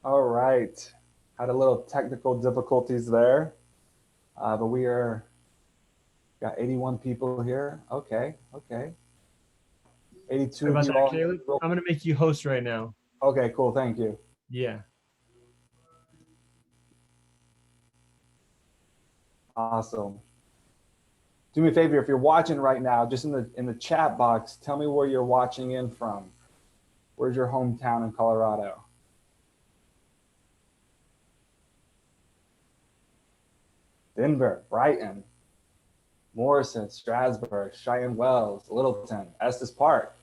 All right. Had a little technical difficulties there, but got 81 people here. Okay, okay. 82 Sorry of about you that, all. Caleb. I'm gonna make you host right now. Okay, cool. Thank you. Yeah. Awesome. Do me a favor, if you're watching right now, just in the chat box, tell me where you're watching in from. Where's your hometown in Colorado? Denver, Brighton, Morrison, Strasburg, Cheyenne Wells, Littleton, Estes Park.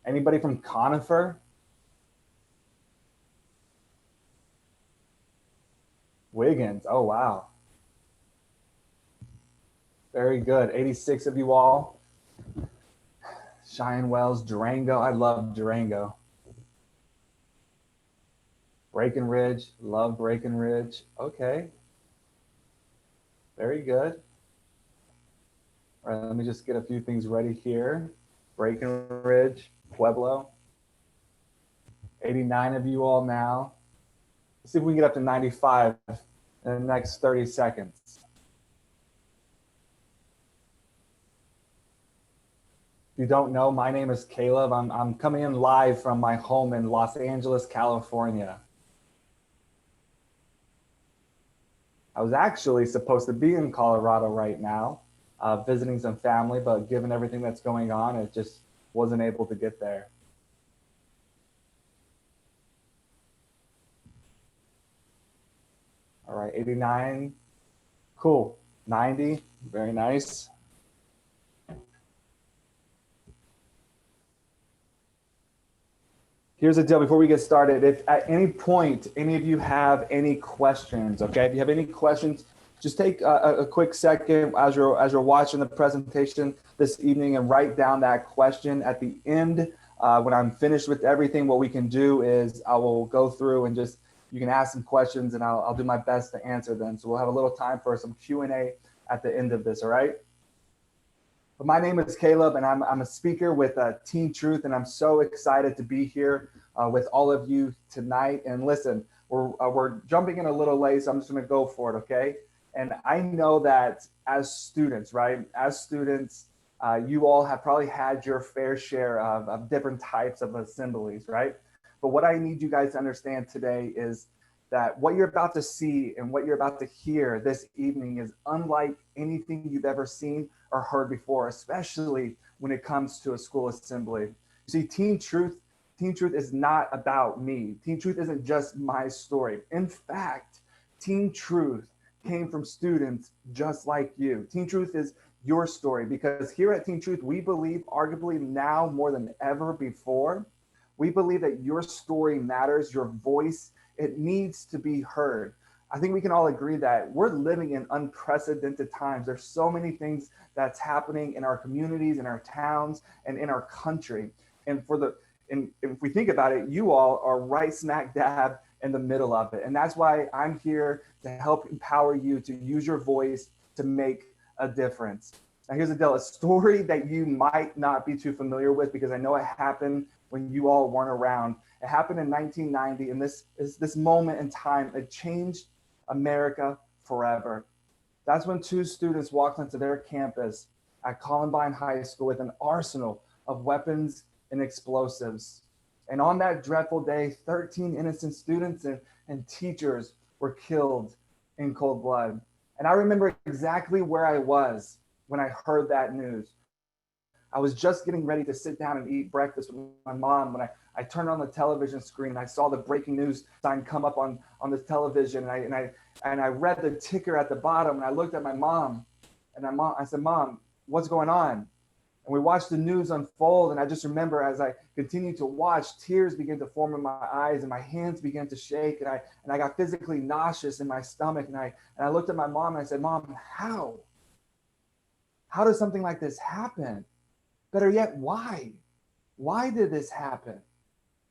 Anybody from Conifer? Wiggins. Oh, wow. Very good. 86 of you all. Cheyenne Wells, Durango. I love Durango. Breckenridge. Love Breckenridge. Okay. Very good. All right, let me just get a few things ready here. Breckenridge, Pueblo. 89 of you all now. Let's see if we can get up to 95 in the next 30 seconds. If you don't know, my name is Caleb. I'm coming in live from my home in Los Angeles, California. I was actually supposed to be in Colorado right now, visiting some family, but given everything that's going on, it just wasn't able to get there. All right, 89. Cool. 90. Very nice. Here's the deal before we get started. If at any point any of you have any questions, okay, if you have any questions, just take a quick second as you're watching the presentation this evening and write down that question at the end. When I'm finished with everything, what we can do is I will go through and just, you can ask some questions and I'll do my best to answer them. So we'll have a little time for some Q&A at the end of this, all right? But my name is Caleb, and I'm a speaker with Team Truth, and I'm so excited to be here with all of you tonight. And listen, we're jumping in a little late, so I'm just going to go for it, okay? And I know that as students, right? As students, you all have probably had your fair share of different types of assemblies, right? But what I need you guys to understand today is that what you're about to see and what you're about to hear this evening is unlike anything you've ever seen or heard before, especially when it comes to a school assembly. You see, Team Truth is not about me. Team Truth isn't just my story. In fact, Team Truth came from students just like you. Team Truth is your story because here at Team Truth, we believe, arguably now more than ever before, we believe that your story matters, your voice, it needs to be heard. I think we can all agree that we're living in unprecedented times. There's so many things that's happening in our communities, in our towns, and in our country. And if we think about it, you all are right smack dab in the middle of it. And that's why I'm here to help empower you to use your voice to make a difference. Now, here's the deal, a story that you might not be too familiar with because I know it happened when you all weren't around. It happened in 1990, and this moment in time, it changed America forever. That's when two students walked onto their campus at Columbine High School with an arsenal of weapons and explosives. And on that dreadful day, 13 innocent students and teachers were killed in cold blood. And I remember exactly where I was when I heard that news. I was just getting ready to sit down and eat breakfast with my mom when I turned on the television screen and I saw the breaking news sign come up on the television, and I read the ticker at the bottom, and I looked at my mom, and I said, "Mom, what's going on?" And we watched the news unfold, and I just remember as I continued to watch, tears began to form in my eyes, and my hands began to shake, and I got physically nauseous in my stomach, and I looked at my mom and I said, "Mom, how? How does something like this happen? Better yet, why? Why did this happen?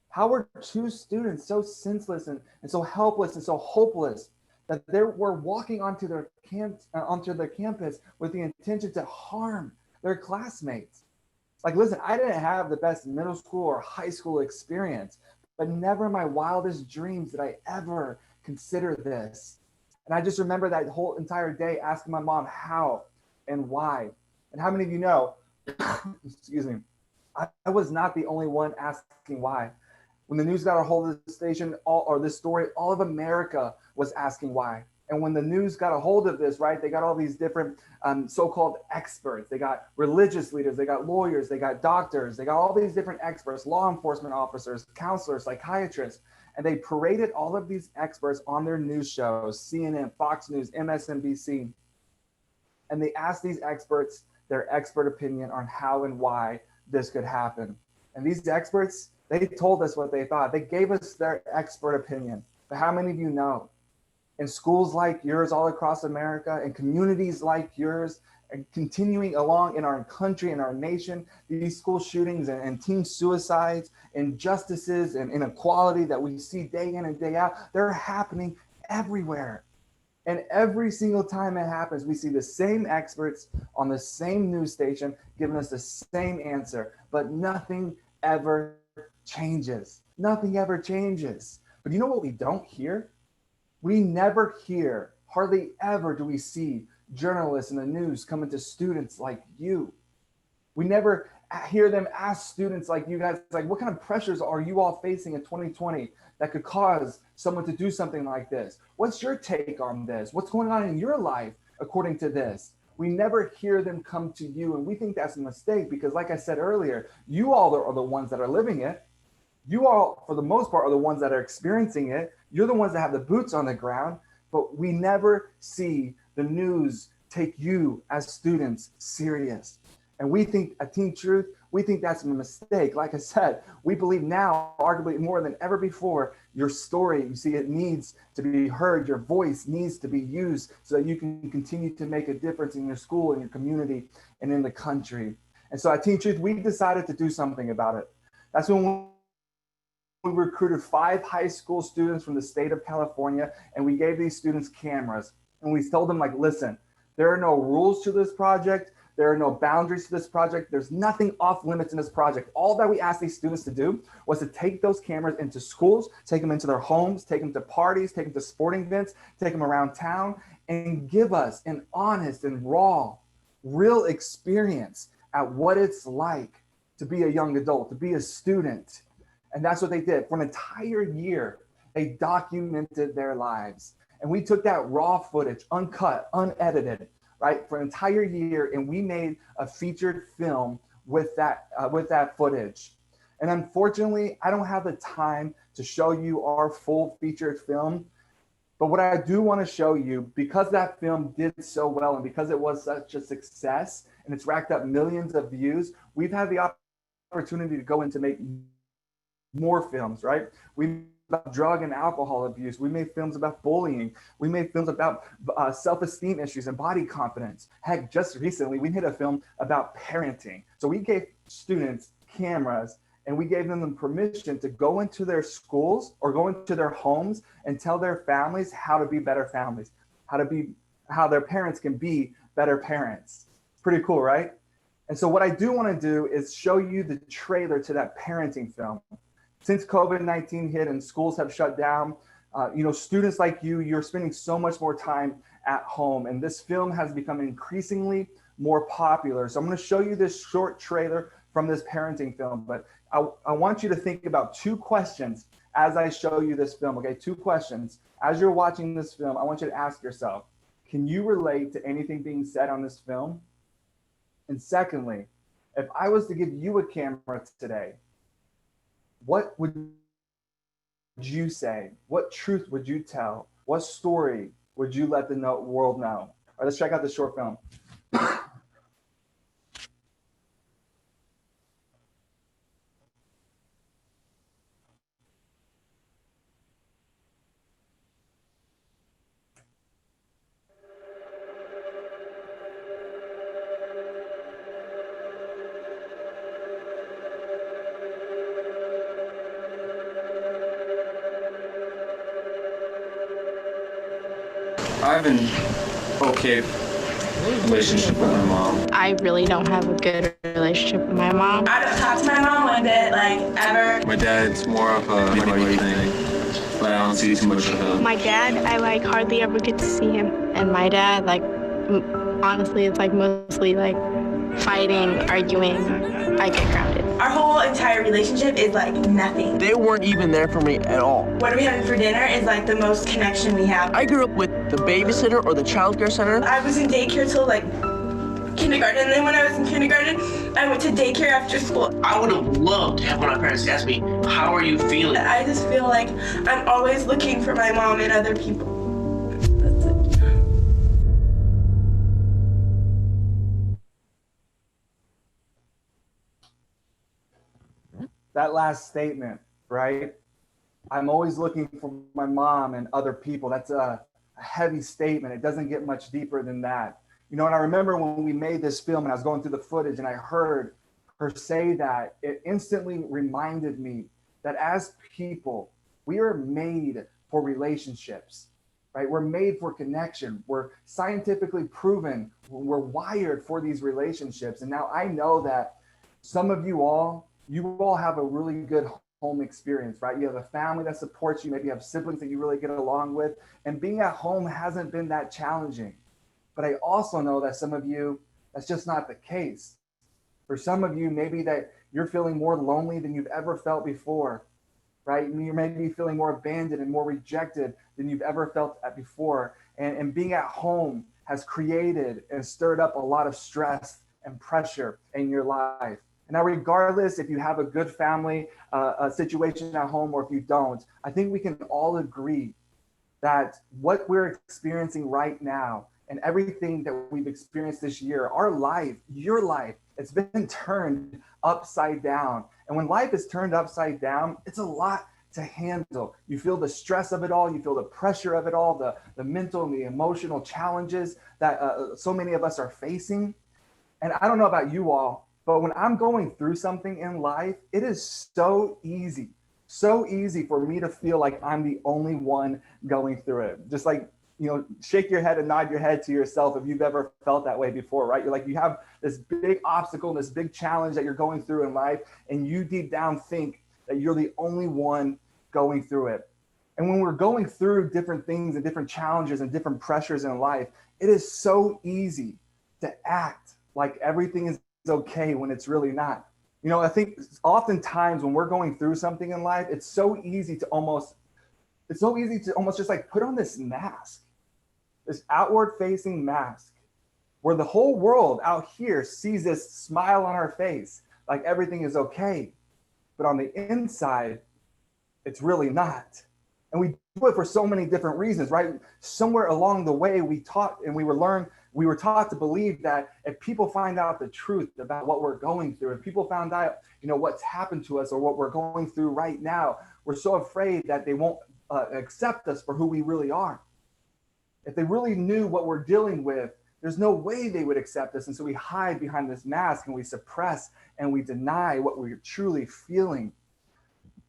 How were two students so senseless and so helpless and so hopeless that they were walking onto their campus with the intention to harm their classmates?" Like, listen, I didn't have the best middle school or high school experience, but never in my wildest dreams did I ever consider this. And I just remember that whole entire day asking my mom how and why. And how many of you know, excuse me, I was not the only one asking why. When the news got a hold of the station, this story, all of America was asking why. And when the news got a hold of this, right, they got all these different so-called experts. They got religious leaders, they got lawyers, they got doctors, they got all these different experts, law enforcement officers, counselors, psychiatrists. And they paraded all of these experts on their news shows, CNN, Fox News, MSNBC. And they asked these experts their expert opinion on how and why this could happen. And these experts, they told us what they thought. They gave us their expert opinion. But how many of you know? In schools like yours all across America, in communities like yours, and continuing along in our country and our nation, these school shootings and teen suicides, injustices and inequality that we see day in and day out, they're happening everywhere. And every single time it happens, we see the same experts on the same news station giving us the same answer, but nothing ever changes. Nothing ever changes. But you know what we don't hear? We never hear, hardly ever do we see journalists in the news coming to students like you. We never hear them ask students like you guys, like, what kind of pressures are you all facing in 2020 that could cause someone to do something like this? What's your take on this? What's going on in your life according to this? We never hear them come to you, and we think that's a mistake because, like I said earlier, you all are the ones that are living it. You all, for the most part, are the ones that are experiencing it. You're the ones that have the boots on the ground, but we never see the news take you as students serious. And we think at Teen Truth, we think that's a mistake. Like I said, we believe now, arguably more than ever before, your story, you see, it needs to be heard. Your voice needs to be used so that you can continue to make a difference in your school, in your community, and in the country. And so at Teen Truth, we decided to do something about it. That's when we recruited 5 high school students from the state of California, and we gave these students cameras. And we told them, like, listen, there are no rules to this project. There are no boundaries to this project. There's nothing off limits in this project. All that we asked these students to do was to take those cameras into schools, take them into their homes, take them to parties, take them to sporting events, take them around town, and give us an honest and raw, real experience at what it's like to be a young adult, to be a student. And that's what they did. For an entire year, they documented their lives. And we took that raw footage, uncut, unedited, right, for an entire year, and we made a featured film with that footage. And unfortunately, I don't have the time to show you our full featured film. But what I do want to show you, because that film did so well and because it was such a success and it's racked up millions of views, we've had the opportunity to go in to make more films, right? We made about drug and alcohol abuse. We made films about bullying. We made films about self-esteem issues and body confidence. Heck, just recently, we made a film about parenting. So we gave students cameras and we gave them permission to go into their schools or go into their homes and tell their families how to be better families, how their parents can be better parents. Pretty cool, right? And so what I do want to do is show you the trailer to that parenting film. Since COVID-19 hit and schools have shut down, students like you're spending so much more time at home, and this film has become increasingly more popular. So I'm going to show you this short trailer from this parenting film, but I want you to think about 2 questions as I show you this film, okay? 2 questions. As you're watching this film, I want you to ask yourself, can you relate to anything being said on this film? And secondly, if I was to give you a camera today, what would you say? What truth would you tell? What story would you let the world know? All right, let's check out this short film. I've been okay relationship with my mom. I really don't have a good relationship with my mom. I don't talk to my mom one bit, like, ever. My dad's more of a money thing, but I don't see too much of him. My dad, I hardly ever get to see him. And my dad, honestly, it's mostly fighting, arguing. I get grounded. Our whole entire relationship is nothing. They weren't even there for me at all. What are we having for dinner is the most connection we have. I grew up with the babysitter or the childcare center. I was in daycare till kindergarten, and then when I was in kindergarten, I went to daycare after school. I would have loved to have one of my parents ask me, how are you feeling? I just feel like I'm always looking for my mom and other people. That's it. That last statement, right? I'm always looking for my mom and other people. That's a heavy statement. It doesn't get much deeper than that. And I remember when we made this film and I was going through the footage and I heard her say that, it instantly reminded me that as people, we are made for relationships, right? We're made for connection. We're scientifically proven. We're wired for these relationships. And now I know that some of you all have a really good home experience, right? You have a family that supports you. Maybe you have siblings that you really get along with. And being at home hasn't been that challenging. But I also know that some of you, that's just not the case. For some of you, maybe that you're feeling more lonely than you've ever felt before, right? You may be feeling more abandoned and more rejected than you've ever felt before. And being at home has created and stirred up a lot of stress and pressure in your life. And now, regardless if you have a good family situation at home or if you don't, I think we can all agree that what we're experiencing right now and everything that we've experienced this year, our life, your life, it's been turned upside down. And when life is turned upside down, it's a lot to handle. You feel the stress of it all. You feel the pressure of it all, the mental and the emotional challenges that so many of us are facing. And I don't know about you all, but when I'm going through something in life, it is so easy for me to feel like I'm the only one going through it. Just shake your head and nod your head to yourself if you've ever felt that way before, right? You're you have this big obstacle, this big challenge that you're going through in life, and you deep down think that you're the only one going through it. And when we're going through different things and different challenges and different pressures in life, it is so easy to act like everything is okay when it's really not. I think oftentimes when we're going through something in life, it's so easy to almost just put on this mask, this outward facing mask, where the whole world out here sees this smile on our face, like everything is okay. But on the inside, it's really not. And we do it for so many different reasons, right? Somewhere along the way, we were taught to believe that if people find out the truth about what we're going through, if people found out, what's happened to us or what we're going through right now, we're so afraid that they won't accept us for who we really are. If they really knew what we're dealing with, there's no way they would accept us. And so we hide behind this mask and we suppress and we deny what we're truly feeling.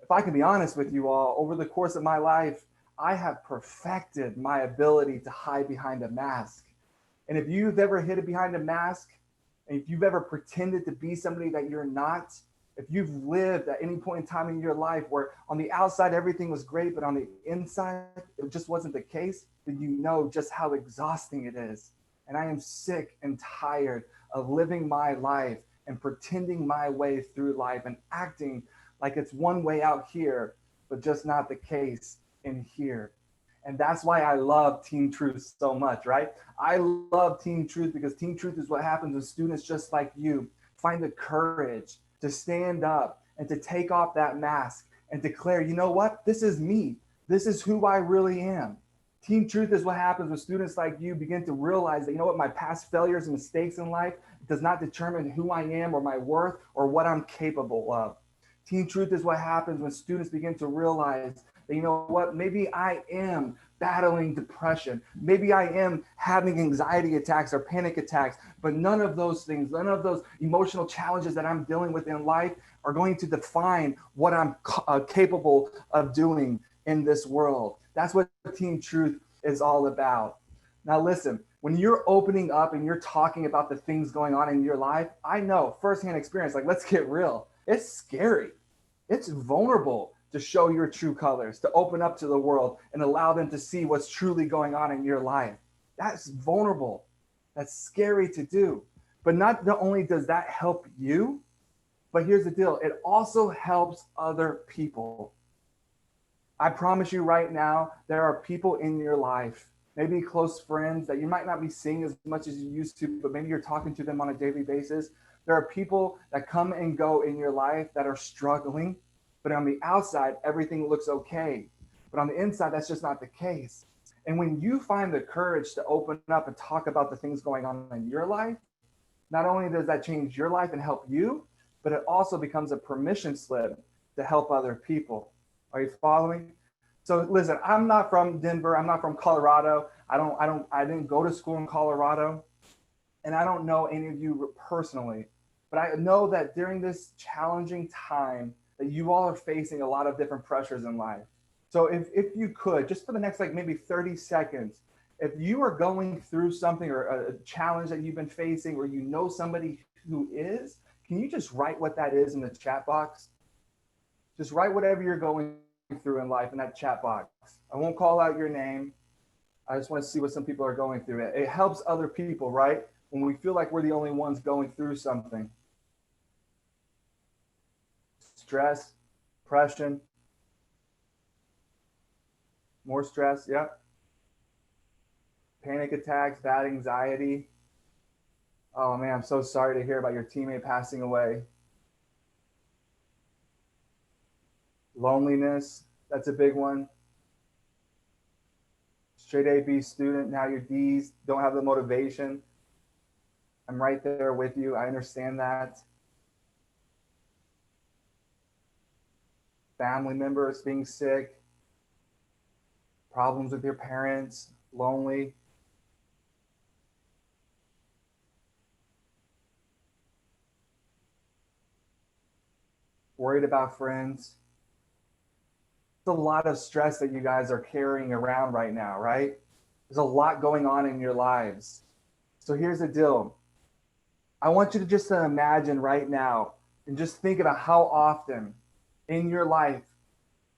If I can be honest with you all, over the course of my life, I have perfected my ability to hide behind a mask. And if you've ever hid behind a mask, and if you've ever pretended to be somebody that you're not, if you've lived at any point in time in your life where on the outside everything was great, but on the inside it just wasn't the case, then you know just how exhausting it is. And I am sick and tired of living my life and pretending my way through life and acting like it's one way out here, but just not the case in here. And that's why I love Team Truth so much, right? I love Team Truth because Team Truth is what happens when students just like you find the courage to stand up and to take off that mask and declare, you know what? This is me. This is who I really am. Team Truth is what happens when students like you begin to realize that, you know what, my past failures and mistakes in life does not determine who I am or my worth or what I'm capable of. Team Truth is what happens when students begin to realize that, you know what, maybe I am battling depression. Maybe I am having anxiety attacks or panic attacks, but none of those things, none of those emotional challenges that I'm dealing with in life are going to define what I'm capable of doing in this world. That's what Team Truth is all about. Now listen, When you're opening up and you're talking about the things going on in your life, I know firsthand experience, like, let's get real. It's scary. It's vulnerable to show your true colors, to open up to the world and allow them to see what's truly going on in your life. That's vulnerable. That's scary to do. But not only does that help you, but here's the deal. It also helps other people. I promise you right now, there are people in your life, maybe close friends that you might not be seeing as much as you used to, but maybe you're talking to them on a daily basis. There are people that come and go in your life that are struggling, but on the outside, everything looks okay. But on the inside, that's just not the case. And when you find the courage to open up and talk about the things going on in your life, not only does that change your life and help you, but it also becomes a permission slip to help other people. Are you following? So listen, I'm not from Denver. I'm not from Colorado. I didn't go to school in Colorado, and I don't know any of you personally, but I know that during this challenging time that you all are facing a lot of different pressures in life. So if you could, just for the next like maybe 30 seconds, if you are going through something or a challenge that you've been facing, or you know somebody who is, can you just write what that is in the chat box? Just write whatever you're going through in life in that chat box. I won't call out your name. I just want to see what some people are going through. It helps other people, right? When we feel like we're the only ones going through something. Stress, depression, more stress, yeah. Panic attacks, bad anxiety. Oh man, I'm so sorry to hear about your teammate passing away. Loneliness, that's a big one. Straight A, B student, now your D's don't have the motivation. I'm right there with you. I understand that. Family members being sick, problems with your parents, lonely. Worried about friends. It's a lot of stress that you guys are carrying around right now, right? There's a lot going on in your lives. So here's the deal. I want you to just imagine right now and just think about how often in your life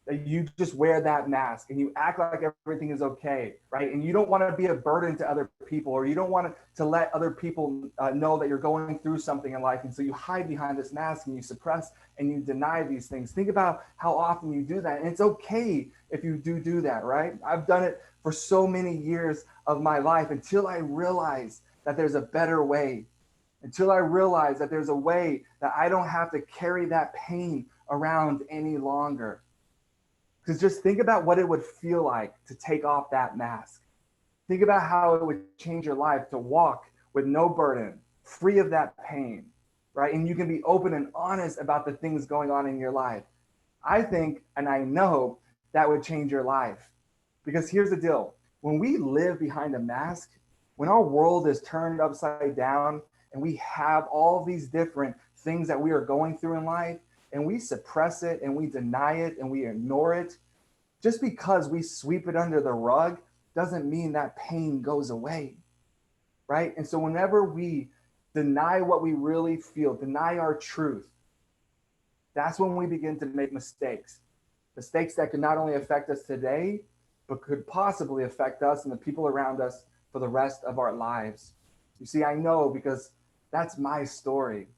that you just wear that mask and you act like everything is okay, right? And you don't want to be a burden to other people, or you don't want to let other people know that you're going through something in life. And so you hide behind this mask and you suppress and you deny these things. Think about how often you do that. And it's okay if you do that, right? I've done it for so many years of my life until I realized that there's a better way, until I realized that there's a way that I don't have to carry that pain around any longer. Because just think about what it would feel like to take off that mask. Think about how it would change your life to walk with no burden, free of that pain, right? And you can be open and honest about the things going on in your life. I think, and I know that would change your life. Because here's the deal. When we live behind a mask, when our world is turned upside down and we have all these different things that we are going through in life, and we suppress it and we deny it and we ignore it, just because we sweep it under the rug doesn't mean that pain goes away, right? And so whenever we deny what we really feel, deny our truth, that's when we begin to make mistakes. Mistakes that could not only affect us today, but could possibly affect us and the people around us for the rest of our lives. You see, I know because that's my story.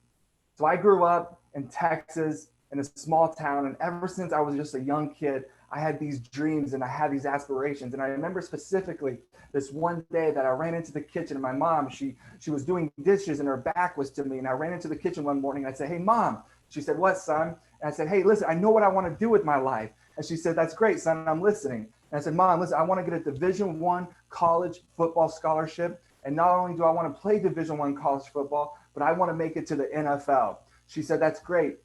So I grew up in Texas in a small town, and ever since I was just a young kid, I had these dreams and I had these aspirations. And I remember specifically this one day that I ran into the kitchen, and my mom, she was doing dishes and her back was to me. And I ran into the kitchen one morning and I said, "Hey, Mom." She said, "What, son?" And I said, "Hey, listen, I know what I want to do with my life." And she said, "That's great, son, I'm listening." And I said, "Mom, listen, I want to get a Division I college football scholarship. And not only do I want to play Division I college football, but I want to make it to the NFL." She said, "That's great."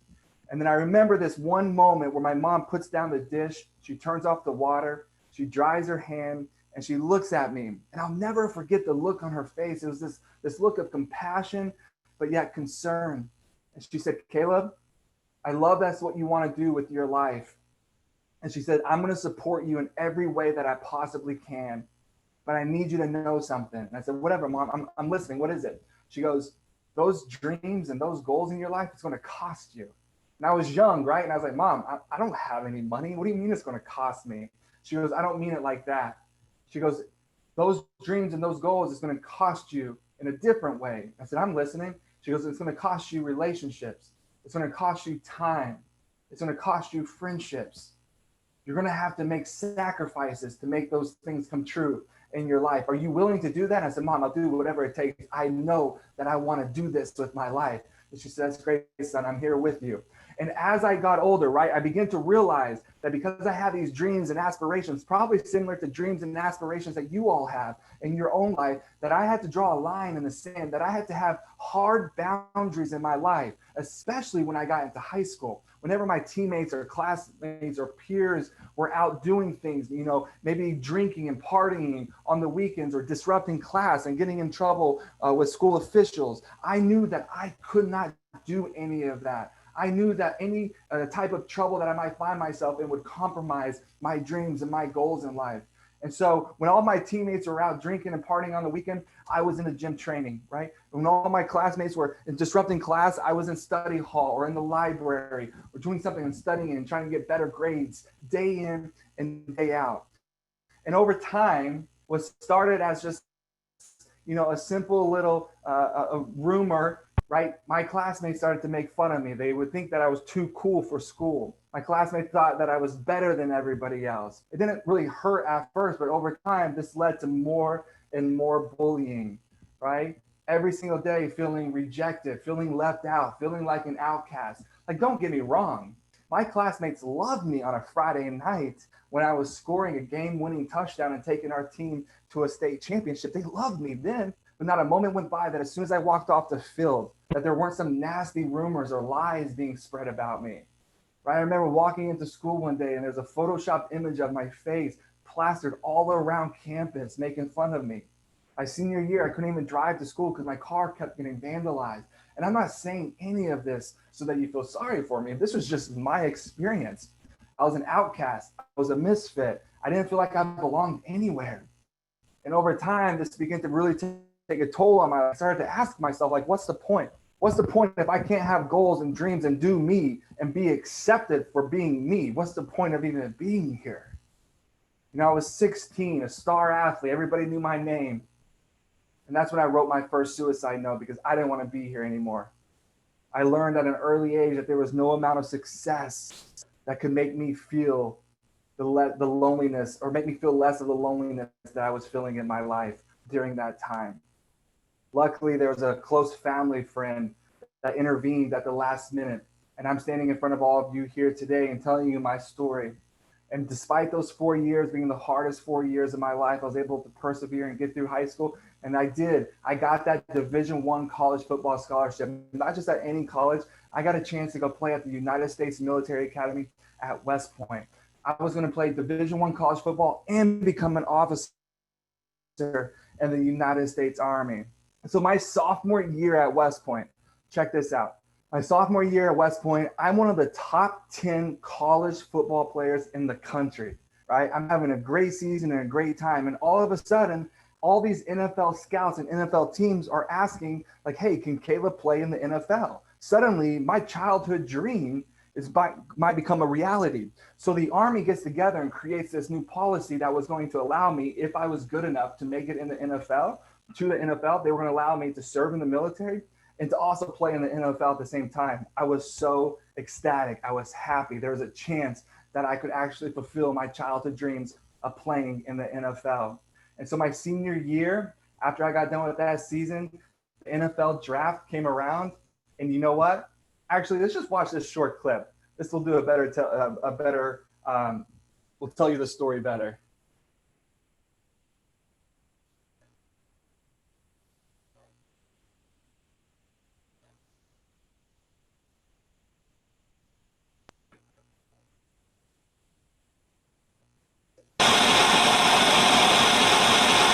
And then I remember this one moment where my mom puts down the dish, she turns off the water, she dries her hand, and she looks at me. And I'll never forget the look on her face. It was this look of compassion, but yet concern. And she said, "Caleb, I love that's what you want to do with your life." And she said, "I'm going to support you in every way that I possibly can. but I need you to know something. And I said, whatever, Mom, I'm listening. What is it? She goes, those dreams and those goals in your life, it's going to cost you. And I was young, right? And I was like, Mom, I don't have any money. What do you mean it's going to cost me? She goes, I don't mean it like that. She goes, those dreams and those goals, it's going to cost you in a different way. I said, I'm listening. She goes, it's going to cost you relationships. It's going to cost you time. It's going to cost you friendships. You're going to have to make sacrifices to make those things come true in your life. Are you willing to do that? I said, Mom, I'll do whatever it takes. I know that I want to do this with my life. And she said, that's great, son. I'm here with you. And as I got older, right, I began to realize that because I have these dreams and aspirations, probably similar to dreams and aspirations that you all have in your own life, that I had to draw a line in the sand, that I had to have hard boundaries in my life, especially when I got into high school. Whenever my teammates or classmates or peers were out doing things, you know, maybe drinking and partying on the weekends or disrupting class and getting in trouble with school officials, I knew that I could not do any of that. I knew that any type of trouble that I might find myself in would compromise my dreams and my goals in life. And so when all my teammates were out drinking and partying on the weekend, I was in the gym training, right? When all my classmates were disrupting class, I was in study hall or in the library or doing something and studying and trying to get better grades day in and day out. And over time, what started as just, you know, a simple little a rumor, right? My classmates started to make fun of me. They would think that I was too cool for school. My classmates thought that I was better than everybody else. It didn't really hurt at first, but over time, this led to more and more bullying, right? Every single day, feeling rejected, feeling left out, feeling like an outcast. Like, don't get me wrong. My classmates loved me on a Friday night when I was scoring a game-winning touchdown and taking our team to a state championship. They loved me then, but not a moment went by that as soon as I walked off the field, that there weren't some nasty rumors or lies being spread about me. Right? I remember walking into school one day and there's a Photoshopped image of my face plastered all around campus, making fun of me. My senior year, I couldn't even drive to school because my car kept getting vandalized. And I'm not saying any of this so that you feel sorry for me. This was just my experience. I was an outcast. I was a misfit. I didn't feel like I belonged anywhere. And over time, this began to really take a toll on my life. I started to ask myself, like, what's the point? What's the point if I can't have goals and dreams and do me and be accepted for being me? What's the point of even being here? You know, I was 16, a star athlete. Everybody knew my name. And that's when I wrote my first suicide note because I didn't want to be here anymore. I learned at an early age that there was no amount of success that could make me feel the loneliness or make me feel less of the loneliness that I was feeling in my life during that time. Luckily, there was a close family friend that intervened at the last minute. And I'm standing in front of all of you here today and telling you my story. And despite those 4 years being the hardest 4 years of my life, I was able to persevere and get through high school. And I did. I got that Division I college football scholarship. Not just at any college. I got a chance to go play at the United States Military Academy at West Point. I was going to play Division I college football and become an officer in the United States Army. So my sophomore year at West Point, check this out. My sophomore year at West Point, I'm one of the top 10 college football players in the country, right? I'm having a great season and a great time. And all of a sudden, all these NFL scouts and NFL teams are asking, like, hey, can Caleb play in the NFL? Suddenly, my childhood dream might become a reality. So the Army gets together and creates this new policy that was going to allow me, if I was good enough to make it in the NFL, they were going to allow me to serve in the military and to also play in the NFL at the same time. I was so ecstatic. I was happy. There was a chance that I could actually fulfill my childhood dreams of playing in the NFL. And so my senior year, after I got done with that season, the NFL draft came around. And you know what? Actually, let's just watch this short clip. This will do will tell you the story better.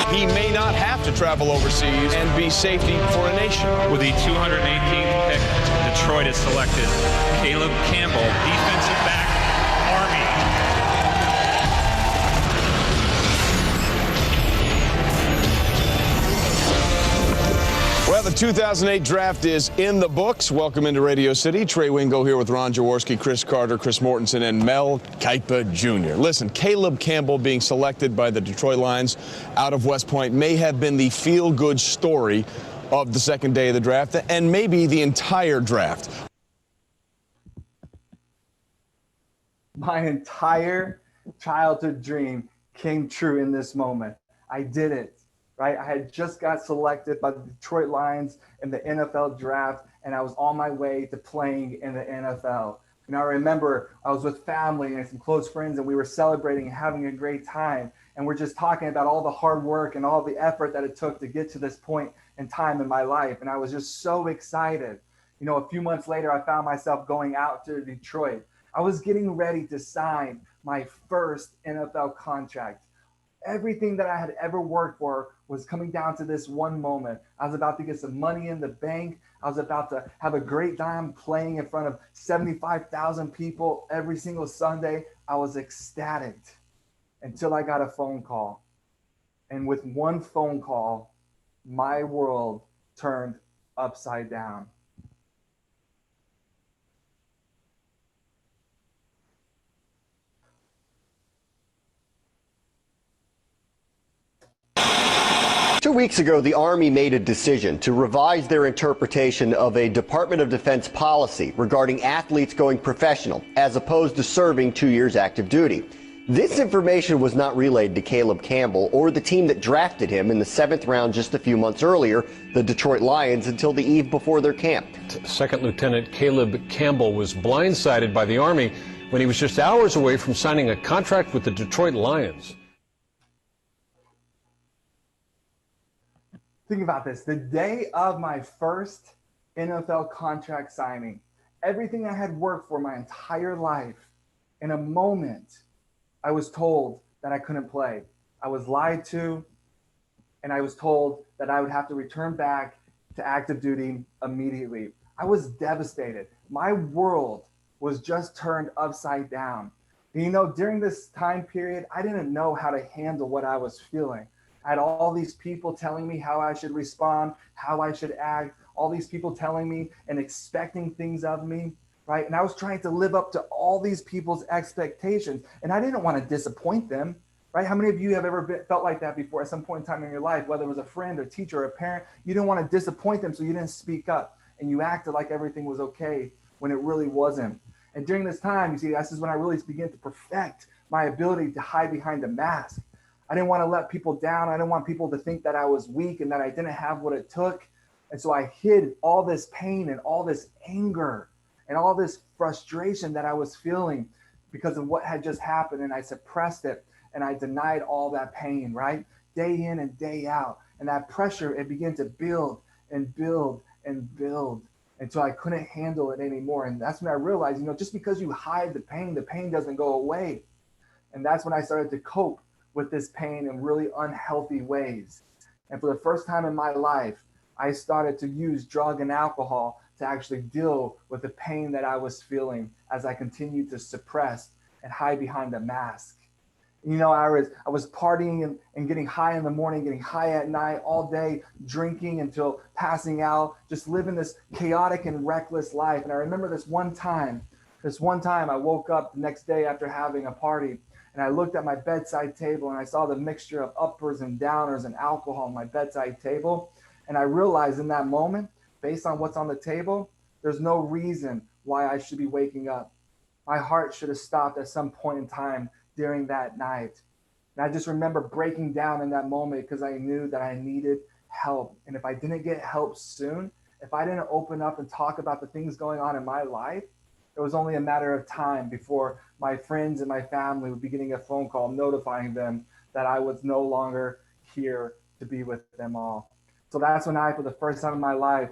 He may not have to travel overseas and be safety for a nation. With the 218th pick, Detroit has selected Caleb Campbell, defensive back, Army. Well, the 2008 draft is in the books. Welcome into Radio City. Trey Wingo here with Ron Jaworski, Chris Carter, Chris Mortensen, and Mel Kipa Jr. Listen, Caleb Campbell being selected by the Detroit Lions out of West Point may have been the feel-good story of the second day of the draft, and maybe the entire draft. My entire childhood dream came true in this moment. I did it, right? I had just got selected by the Detroit Lions in the NFL draft, and I was on my way to playing in the NFL. And I remember I was with family and some close friends, and we were celebrating and having a great time. And we're just talking about all the hard work and all the effort that it took to get to this point in time in my life. And I was just so excited. You know, a few months later, I found myself going out to Detroit. I was getting ready to sign my first NFL contract. Everything that I had ever worked for was coming down to this one moment. I was about to get some money in the bank. I was about to have a great time playing in front of 75,000 people every single Sunday. I was ecstatic until I got a phone call. And with one phone call, my world turned upside down. Two weeks ago, the Army made a decision to revise their interpretation of a Department of Defense policy regarding athletes going professional, as opposed to serving 2 years active duty. This information was not relayed to Caleb Campbell or the team that drafted him in the 7th round just a few months earlier, the Detroit Lions, until the eve before their camp. Second Lieutenant Caleb Campbell was blindsided by the Army when he was just hours away from signing a contract with the Detroit Lions. Think about this. The day of my first NFL contract signing, everything I had worked for my entire life, in a moment, I was told that I couldn't play. I was lied to, and I was told that I would have to return back to active duty immediately. I was devastated. My world was just turned upside down. And you know, during this time period, I didn't know how to handle what I was feeling. I had all these people telling me how I should respond, how I should act, all these people telling me and expecting things of me, right? And I was trying to live up to all these people's expectations, and I didn't want to disappoint them, right? How many of you have ever felt like that before at some point in time in your life, whether it was a friend or teacher or a parent? You didn't want to disappoint them, so you didn't speak up, and you acted like everything was okay when it really wasn't. And during this time, you see, this is when I really began to perfect my ability to hide behind a mask. I didn't want to let people down. I didn't want people to think that I was weak and that I didn't have what it took. And so I hid all this pain and all this anger and all this frustration that I was feeling because of what had just happened. And I suppressed it and I denied all that pain, right? Day in and day out. And that pressure, it began to build and build and build until I couldn't handle it anymore. And that's when I realized, you know, just because you hide the pain doesn't go away. And that's when I started to cope with this pain in really unhealthy ways. And for the first time in my life, I started to use drug and alcohol to actually deal with the pain that I was feeling as I continued to suppress and hide behind a mask. You know, I was partying and getting high in the morning, getting high at night, all day, drinking until passing out, just living this chaotic and reckless life. And I remember this one time I woke up the next day after having a party, and I looked at my bedside table and I saw the mixture of uppers and downers and alcohol on my bedside table. And I realized in that moment, based on what's on the table, there's no reason why I should be waking up. My heart should have stopped at some point in time during that night. And I just remember breaking down in that moment because I knew that I needed help. And if I didn't get help soon, if I didn't open up and talk about the things going on in my life, it was only a matter of time before my friends and my family would be getting a phone call notifying them that I was no longer here to be with them all. So that's when I, for the first time in my life,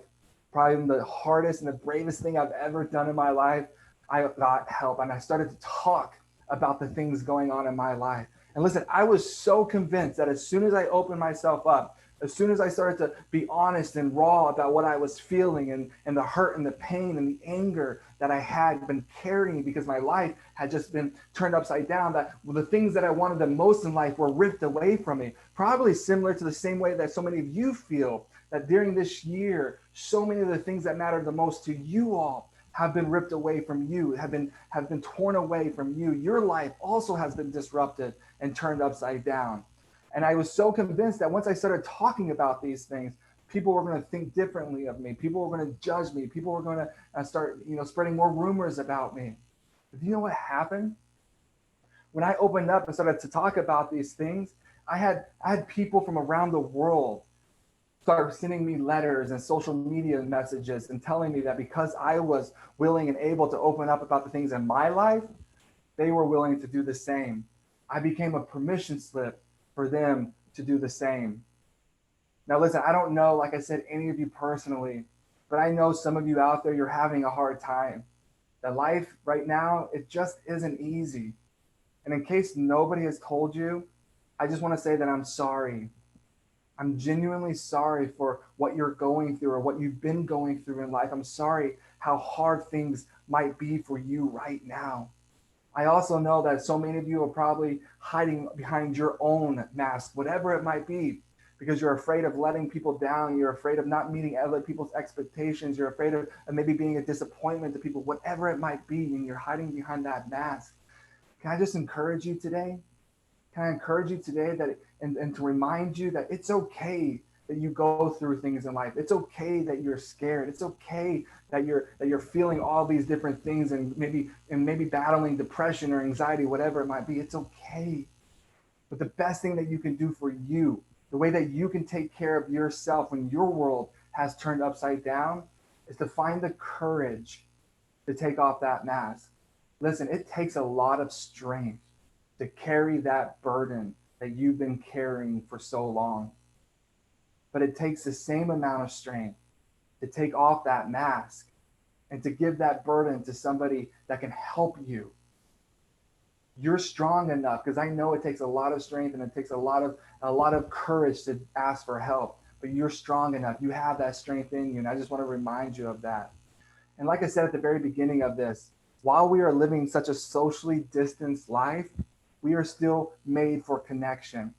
probably the hardest and the bravest thing I've ever done in my life, I got help and I started to talk about the things going on in my life. And listen, I was so convinced that as soon as I opened myself up, as soon as I started to be honest and raw about what I was feeling and the hurt and the pain and the anger that I had been carrying because my life had just been turned upside down, that the things that I wanted the most in life were ripped away from me, probably similar to the same way that so many of you feel that during this year, so many of the things that matter the most to you all have been ripped away from you, have been torn away from you. Your life also has been disrupted and turned upside down. And I was so convinced that once I started talking about these things, people were going to think differently of me. People were going to judge me. People were going to start, spreading more rumors about me. But do you know what happened? When I opened up and started to talk about these things, I had people from around the world start sending me letters and social media messages and telling me that because I was willing and able to open up about the things in my life, they were willing to do the same. I became a permission slip for them to do the same. Now listen, I don't know, like I said, any of you personally, but I know some of you out there, you're having a hard time. That life right now, it just isn't easy. And in case nobody has told you, I just want to say that I'm sorry. I'm genuinely sorry for what you're going through or what you've been going through in life. I'm sorry how hard things might be for you right now. I also know that so many of you are probably hiding behind your own mask, whatever it might be, because you're afraid of letting people down. You're afraid of not meeting other people's expectations. You're afraid of maybe being a disappointment to people, whatever it might be, and you're hiding behind that mask. Can I just encourage you today? Can I encourage you today that and to remind you that it's okay that you go through things in life. It's okay that you're scared. It's okay that you're feeling all these different things and maybe battling depression or anxiety, whatever it might be. It's okay. But the best thing that you can do for you, the way that you can take care of yourself when your world has turned upside down, is to find the courage to take off that mask. Listen, it takes a lot of strength to carry that burden that you've been carrying for so long. But it takes the same amount of strength to take off that mask and to give that burden to somebody that can help you. You're strong enough, because I know it takes a lot of strength and it takes a lot of courage to ask for help, but you're strong enough. You have that strength in you, and I just want to remind you of that. And like I said at the very beginning of this, while we are living such a socially distanced life, we are still made for connection,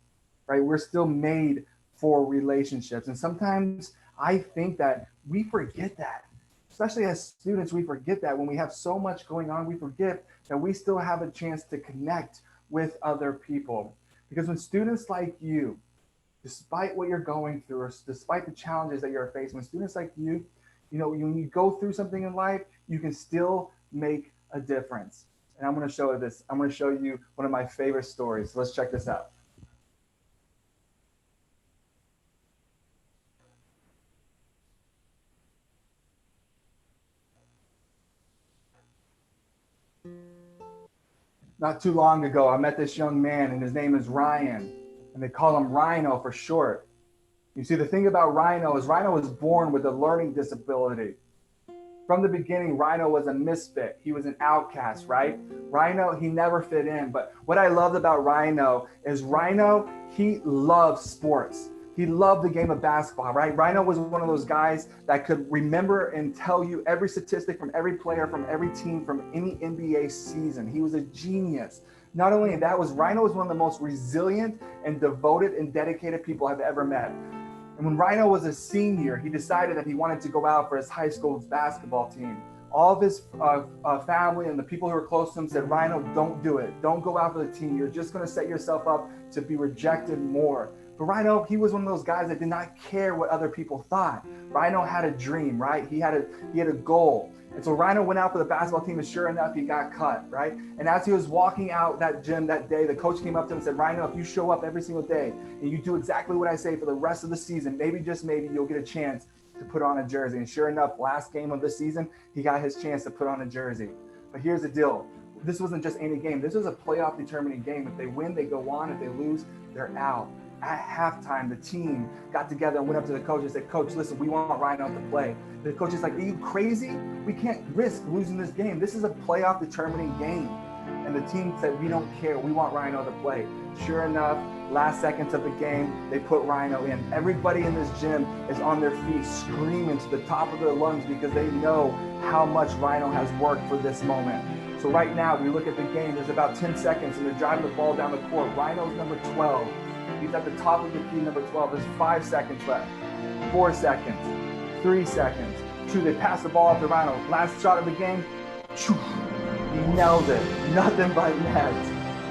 right? We're still made for relationships. And sometimes I think that we forget that, especially as students, we forget that when we have so much going on, we forget that we still have a chance to connect with other people. Because when students like you, despite what you're going through, or despite the challenges that you're facing, when students like you, when you go through something in life, you can still make a difference. And I'm going to show you this. I'm going to show you one of my favorite stories. So let's check this out. Not too long ago, I met this young man, and his name is Ryan, and they call him Rhino for short. You see, the thing about Rhino is Rhino was born with a learning disability. From the beginning, Rhino was a misfit. He was an outcast, right? Rhino, he never fit in. But what I loved about Rhino is Rhino, he loved sports. He loved the game of basketball, right? Rhino was one of those guys that could remember and tell you every statistic from every player, from every team, from any NBA season. He was a genius. Not only that, Rhino was one of the most resilient and devoted and dedicated people I've ever met. And when Rhino was a senior, he decided that he wanted to go out for his high school basketball team. All of his family and the people who were close to him said, Rhino, don't do it. Don't go out for the team. You're just going to set yourself up to be rejected more. But Rhino, he was one of those guys that did not care what other people thought. Rhino had a dream, right? He had a goal. And so Rhino went out for the basketball team, and sure enough, he got cut, right? And as he was walking out that gym that day, the coach came up to him and said, Rhino, if you show up every single day and you do exactly what I say for the rest of the season, maybe, just maybe, you'll get a chance to put on a jersey. And sure enough, last game of the season, he got his chance to put on a jersey. But here's the deal. This wasn't just any game. This was a playoff determining game. If they win, they go on. If they lose, they're out. At halftime, the team got together and went up to the coach and said, Coach, listen, we want Rhino to play. The coach is like, are you crazy? We can't risk losing this game. This is a playoff determining game. And the team said, we don't care. We want Rhino to play. Sure enough, last seconds of the game, they put Rhino in. Everybody in this gym is on their feet screaming to the top of their lungs because they know how much Rhino has worked for this moment. So right now, we look at the game, there's about 10 seconds and they're driving the ball down the court. Rhino's number 12. He's at the top of the key, number 12. There's 5 seconds left. 4 seconds. 3 seconds. 2. They pass the ball up to Rhino. Last shot of the game. He nailed it. Nothing but net.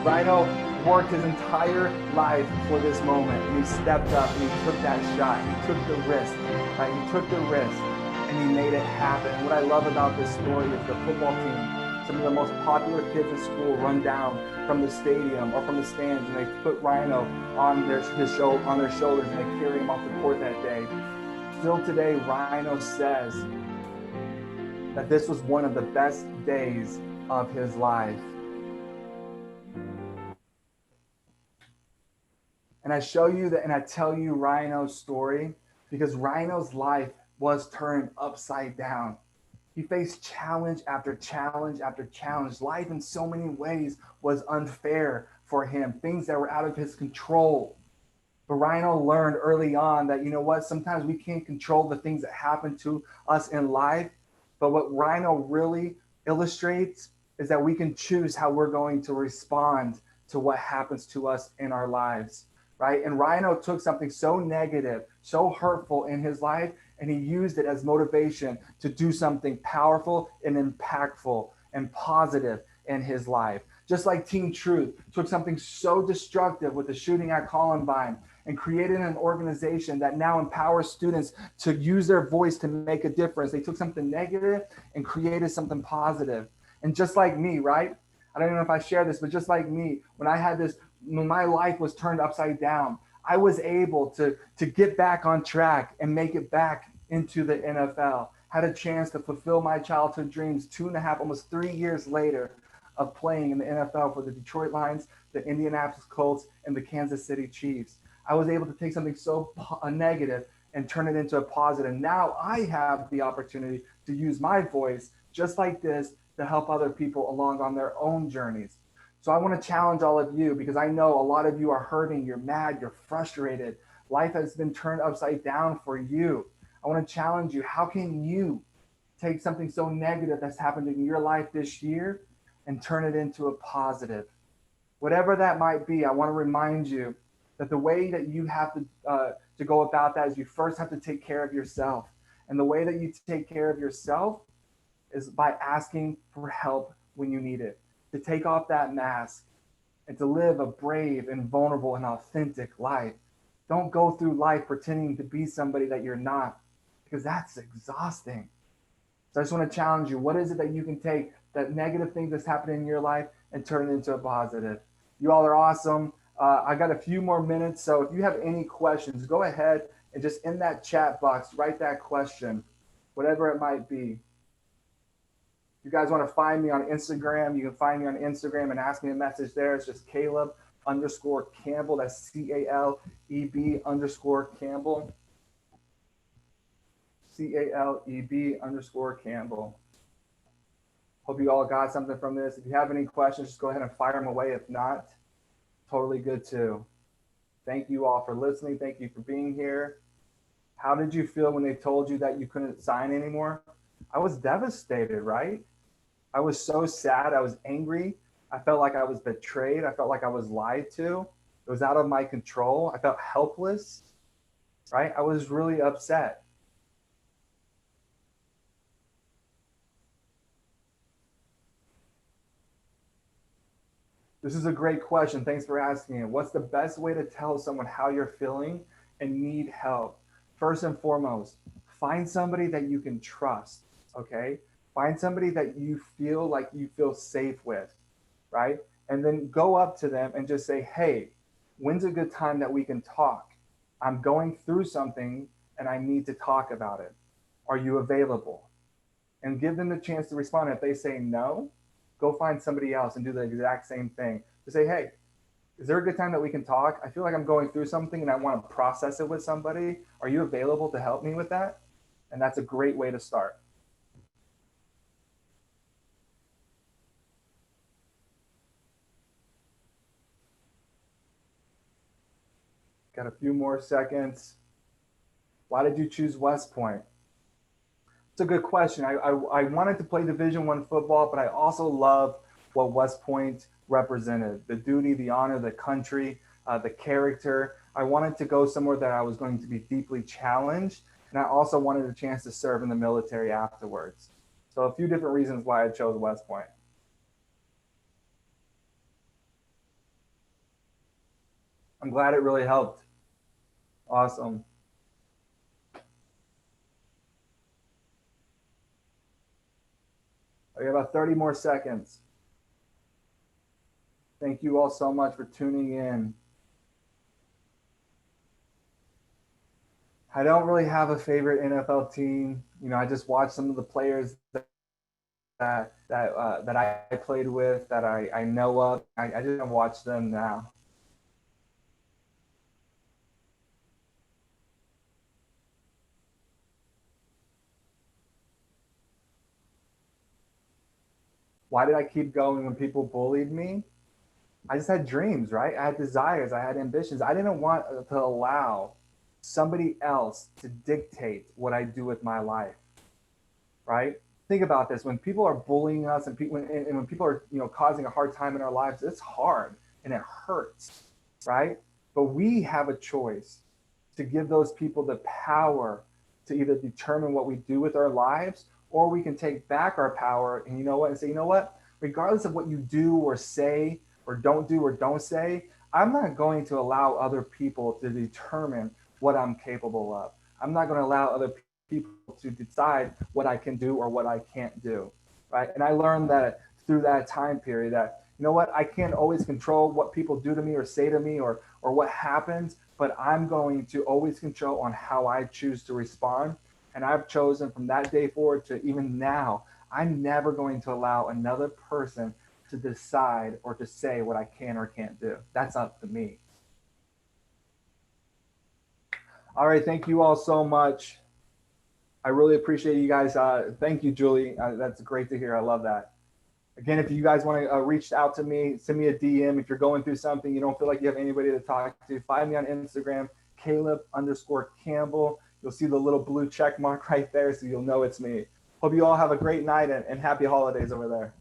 Rhino worked his entire life for this moment, and he stepped up and he took that shot. He took the risk, right? He took the risk, and he made it happen. And what I love about this story is the football team, some of the most popular kids in school, run down from the stadium or from the stands, and they put Rhino on their shoulders, and they carry him off the court that day. Still today, Rhino says that this was one of the best days of his life. And I show you that, and I tell you Rhino's story because Rhino's life was turned upside down. He faced challenge after challenge after challenge. Life in so many ways was unfair for him, things that were out of his control. But Rhino learned early on that, you know what, sometimes we can't control the things that happen to us in life. But what Rhino really illustrates is that we can choose how we're going to respond to what happens to us in our lives, right? And Rhino took something so negative, so hurtful in his life, and he used it as motivation to do something powerful and impactful and positive in his life. Just like Team Truth took something so destructive with the shooting at Columbine and created an organization that now empowers students to use their voice to make a difference. They took something negative and created something positive. And just like me, right? I don't even know if I share this, but just like me, when my life was turned upside down, I was able to get back on track and make it back into the NFL. Had a chance to fulfill my childhood dreams 2.5, almost 3 years later of playing in the NFL for the Detroit Lions, the Indianapolis Colts, and the Kansas City Chiefs. I was able to take something so negative and turn it into a positive. Now I have the opportunity to use my voice just like this to help other people along on their own journeys. So I want to challenge all of you because I know a lot of you are hurting, you're mad, you're frustrated. Life has been turned upside down for you. I want to challenge you. How can you take something so negative that's happened in your life this year and turn it into a positive? Whatever that might be, I want to remind you that the way that you have to go about that is you first have to take care of yourself. And the way that you take care of yourself is by asking for help when you need it, to take off that mask and to live a brave and vulnerable and authentic life. Don't go through life pretending to be somebody that you're not, because that's exhausting. So I just want to challenge you. What is it that you can take that negative thing that's happening in your life and turn it into a positive? You all are awesome. I got a few more minutes. So if you have any questions, go ahead and just in that chat box, write that question, whatever it might be. If you guys want to find me on Instagram, you can find me on Instagram and ask me a message there. It's just Caleb_Campbell. That's CALEB_Campbell. CALEB_Campbell. Hope you all got something from this. If you have any questions, just go ahead and fire them away. If not, totally good too. Thank you all for listening. Thank you for being here. How did you feel when they told you that you couldn't sign anymore? I was devastated, right? I was so sad. I was angry. I felt like I was betrayed. I felt like I was lied to. It was out of my control. I felt helpless, right? I was really upset. This is a great question. Thanks for asking it. What's the best way to tell someone how you're feeling and need help? First and foremost, find somebody that you can trust, okay? Find somebody that you feel like you feel safe with, right? And then go up to them and just say, hey, when's a good time that we can talk? I'm going through something and I need to talk about it. Are you available? And give them the chance to respond. If they say no, go find somebody else and do the exact same thing. To say, hey, is there a good time that we can talk? I feel like I'm going through something and I want to process it with somebody. Are you available to help me with that? And that's a great way to start. Got a few more seconds. Why did you choose West Point? It's a good question. I wanted to play Division I football, but I also love what West Point represented. The duty, the honor, the country, the character. I wanted to go somewhere that I was going to be deeply challenged. And I also wanted a chance to serve in the military afterwards. So a few different reasons why I chose West Point. I'm glad it really helped. Awesome. We have about 30 more seconds. Thank you all so much for tuning in. I don't really have a favorite NFL team. You know, I just watch some of the players that I played with, that I know of. I just watch them now. Why did I keep going when people bullied me? I just had dreams, right? I had desires, I had ambitions. I didn't want to allow somebody else to dictate what I do with my life, right? Think about this. When people are bullying us and when people are, you know, causing a hard time in our lives, it's hard and it hurts, right? But we have a choice to give those people the power to either determine what we do with our lives, or we can take back our power and, you know what, and say, you know what, regardless of what you do or say or don't say, I'm not going to allow other people to determine what I'm capable of. I'm not going to allow other people to decide what I can do or what I can't do, right? And I learned that through that time period that, you know what, I can't always control what people do to me or say to me or what happens, but I'm going to always control on how I choose to respond. And I've chosen from that day forward to even now, I'm never going to allow another person to decide or to say what I can or can't do. That's up to me. All right, thank you all so much. I really appreciate you guys. Thank you, Julie. That's great to hear. I love that. Again, if you guys want to reach out to me, send me a DM. If you're going through something, you don't feel like you have anybody to talk to, find me on Instagram, Caleb_Campbell. You'll see the little blue check mark right there, so you'll know it's me. Hope you all have a great night and happy holidays over there.